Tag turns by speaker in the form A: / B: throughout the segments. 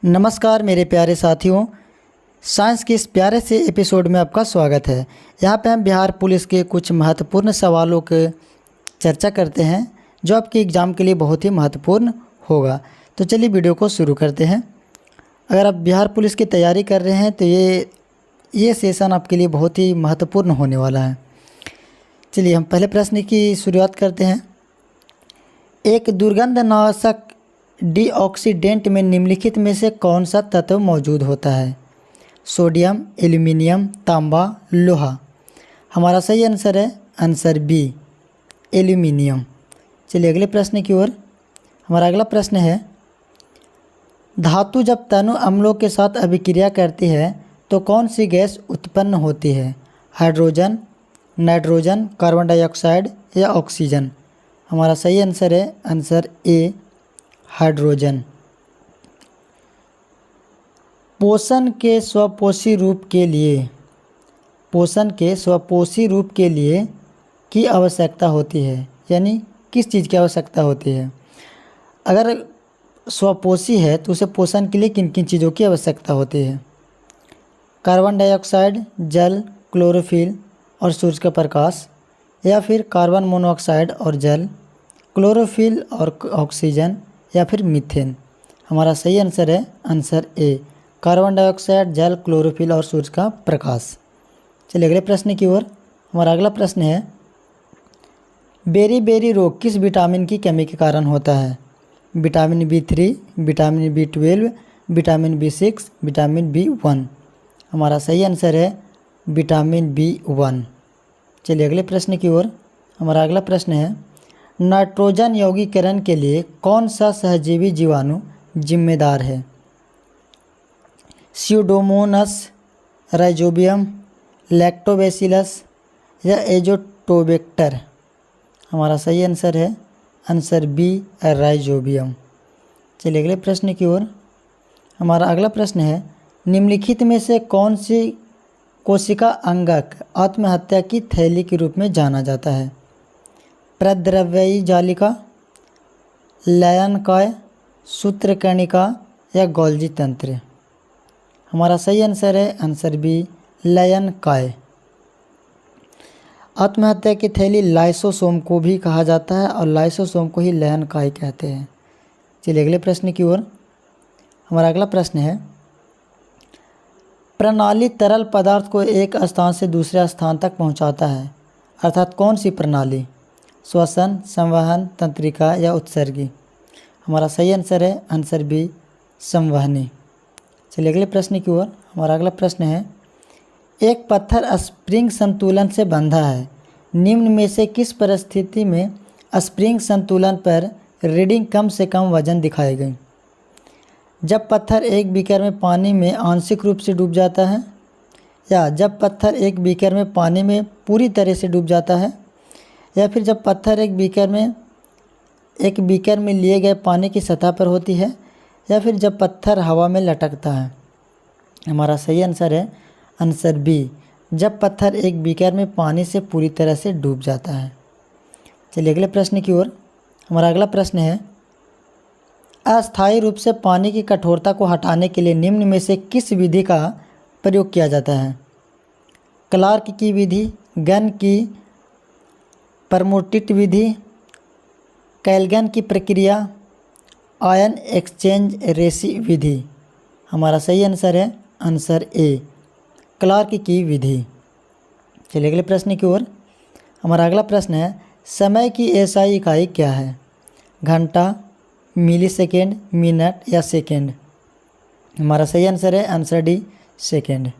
A: नमस्कार मेरे प्यारे साथियों, साइंस के इस प्यारे से एपिसोड में आपका स्वागत है। यहाँ पे हम बिहार पुलिस के कुछ महत्वपूर्ण सवालों की चर्चा करते हैं जो आपके एग्ज़ाम के लिए बहुत ही महत्वपूर्ण होगा। तो चलिए वीडियो को शुरू करते हैं। अगर आप बिहार पुलिस की तैयारी कर रहे हैं तो ये सेशन आपके लिए बहुत ही महत्वपूर्ण होने वाला है। चलिए हम पहले प्रश्न की शुरुआत करते हैं। एक दुर्गंधनाशक डीऑक्सीडेंट में निम्नलिखित में से कौन सा तत्व मौजूद होता है? सोडियम, एल्यूमिनियम, तांबा, लोहा। हमारा सही आंसर है आंसर बी, एल्यूमिनियम। चलिए अगले प्रश्न की ओर। हमारा अगला प्रश्न है, धातु जब तनु अम्लों के साथ अभिक्रिया करती है तो कौन सी गैस उत्पन्न होती है? हाइड्रोजन, नाइट्रोजन, कार्बन डाइऑक्साइड या ऑक्सीजन। हमारा सही आंसर है आंसर ए, हाइड्रोजन। पोषण के स्वपोषी रूप के लिए की आवश्यकता होती है, यानी किस चीज़ की आवश्यकता होती है? अगर स्वपोषी है तो उसे पोषण के लिए किन किन चीज़ों की आवश्यकता होती है? कार्बन डाइऑक्साइड, जल, क्लोरोफिल और सूरज का प्रकाश, या फिर कार्बन मोनोऑक्साइड और जल, क्लोरोफिल और ऑक्सीजन, या फिर मीथेन। हमारा सही आंसर है आंसर ए, कार्बन डाइऑक्साइड, जल, क्लोरोफिल और सूरज का प्रकाश। चलिए अगले प्रश्न की ओर। हमारा अगला प्रश्न है, बेरी रोग किस विटामिन की कमी के कारण होता है? Vitamin B3, vitamin B12, vitamin B6, vitamin B1। हमारा सही आंसर है विटामिन B1। चलिए अगले प्रश्न की ओर। हमारा अगला प्रश्न है, नाइट्रोजन यौगीकरण के लिए कौन सा सहजीवी जीवाणु जिम्मेदार है? स्यूडोमोनास, राइजोबियम, लैक्टोबैसिलस या एजोटोबैक्टर। हमारा सही आंसर है आंसर बी, राइजोबियम। चलिए अगले प्रश्न की ओर। हमारा अगला प्रश्न है, निम्नलिखित में से कौन सी कोशिका अंगक आत्महत्या की थैली के रूप में जाना जाता है? प्रद्रव्यी जालिका, लयनकाय, सूत्रकर्णिका या गोल्जी तंत्र। हमारा सही आंसर है आंसर बी, लयनकाय। आत्महत्या की थैली लाइसोसोम को भी कहा जाता है और लाइसोसोम को ही लयनकाय कहते हैं। चलिए अगले प्रश्न की ओर। हमारा अगला प्रश्न है, प्रणाली तरल पदार्थ को एक स्थान से दूसरे स्थान तक पहुंचाता है, अर्थात कौन सी प्रणाली? श्वसन, संवहन, तंत्रिका या उत्सर्गी। हमारा सही आंसर है आंसर बी, संवहनी। चलिए अगले प्रश्न की ओर। हमारा अगला प्रश्न है, एक पत्थर स्प्रिंग संतुलन से बंधा है, निम्न में से किस परिस्थिति में स्प्रिंग संतुलन पर रीडिंग कम से कम वजन दिखाएगी? जब पत्थर एक बीकर में पानी में आंशिक रूप से डूब जाता है, या जब पत्थर एक बीकर में पानी में पूरी तरह से डूब जाता है, या फिर जब पत्थर एक बीकर में लिए गए पानी की सतह पर होती है, या फिर जब पत्थर हवा में लटकता है। हमारा सही आंसर है आंसर बी, जब पत्थर एक बीकर में पानी से पूरी तरह से डूब जाता है। चलिए अगले प्रश्न की ओर। हमारा अगला प्रश्न है, अस्थायी रूप से पानी की कठोरता को हटाने के लिए निम्न में से किस विधि का प्रयोग किया जाता है? क्लार्क की विधि, गन की परमोटिट विधि, कैल्गन की प्रक्रिया, आयन एक्सचेंज रेसी विधि। हमारा सही आंसर है आंसर ए, क्लार्क की विधि। चलिए अगले प्रश्न की ओर। हमारा अगला प्रश्न है, समय की एसआई इकाई क्या है? घंटा, मिली सेकेंड, मिनट या सेकेंड। हमारा सही आंसर है आंसर डी, सेकेंड।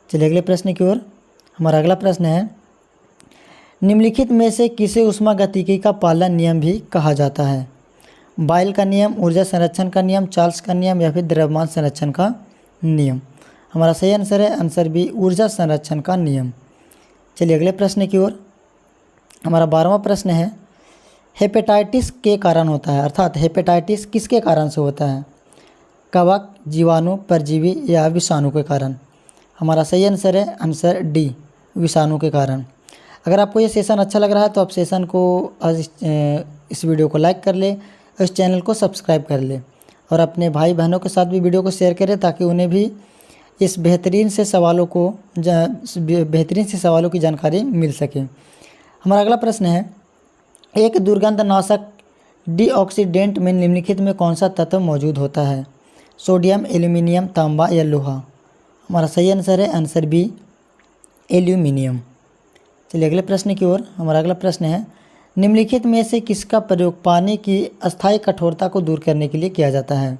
A: चलिए अगले प्रश्न की ओर। हमारा अगला प्रश्न है, निम्नलिखित में से किसे ऊष्मागतिकी का पालन नियम भी कहा जाता है? बायल का नियम, ऊर्जा संरक्षण का नियम, चार्ल्स का नियम या फिर द्रव्यमान संरक्षण का नियम। हमारा सही आंसर है आंसर बी, ऊर्जा संरक्षण का नियम। चलिए अगले प्रश्न की ओर। हमारा 12वां प्रश्न है, हेपेटाइटिस के कारण होता है, अर्थात हेपेटाइटिस किसके कारण से होता है? कवक, जीवाणु, परजीवी या विषाणु के कारण। हमारा सही आंसर है आंसर डी, विषाणु के कारण। अगर आपको ये सेशन अच्छा लग रहा है तो आप सेशन को इस वीडियो को लाइक कर ले, इस चैनल को सब्सक्राइब कर ले। और अपने भाई बहनों के साथ भी वीडियो को शेयर करें ताकि उन्हें भी इस बेहतरीन से सवालों की जानकारी मिल सके। हमारा अगला प्रश्न है, एक दुर्गंधनाशक डीऑक्सीडेंट में निम्नलिखित में कौन सा तत्व मौजूद होता है? सोडियम, एल्यूमिनियम, तांबा या लोहा? हमारा सही आंसर है आंसर बी, एल्यूमिनियम। चलिए अगले प्रश्न की ओर। हमारा अगला प्रश्न है, निम्नलिखित में से किसका प्रयोग पानी की अस्थायी कठोरता को दूर करने के लिए किया जाता है?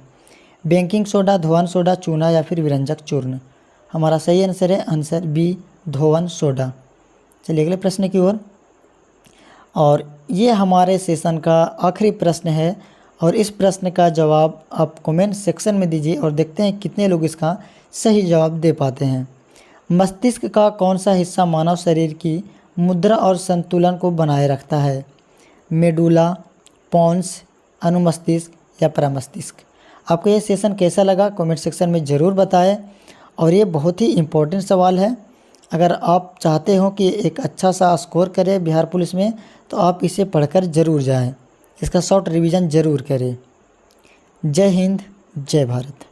A: बेकिंग सोडा, धोवन सोडा, चूना या फिर विरंजक चूर्ण? हमारा सही आंसर है आंसर बी, धोवन सोडा। चलिए अगले प्रश्न की ओर। और ये हमारे सेशन का आखिरी प्रश्न है और इस प्रश्न का जवाब आप कमेंट सेक्शन में दीजिए और देखते हैं कितने लोग इसका सही जवाब दे पाते हैं। मस्तिष्क का कौन सा हिस्सा मानव शरीर की मुद्रा और संतुलन को बनाए रखता है? मेडुला, पोन्स, अनुमस्तिष्क या प्रमस्तिष्क? आपको ये सेशन कैसा लगा कमेंट सेक्शन में ज़रूर बताएं। और ये बहुत ही इम्पोर्टेंट सवाल है। अगर आप चाहते हो कि एक अच्छा सा स्कोर करें बिहार पुलिस में तो आप इसे पढ़कर ज़रूर जाएं, इसका शॉर्ट रिवीजन ज़रूर करें। जय हिंद, जय भारत।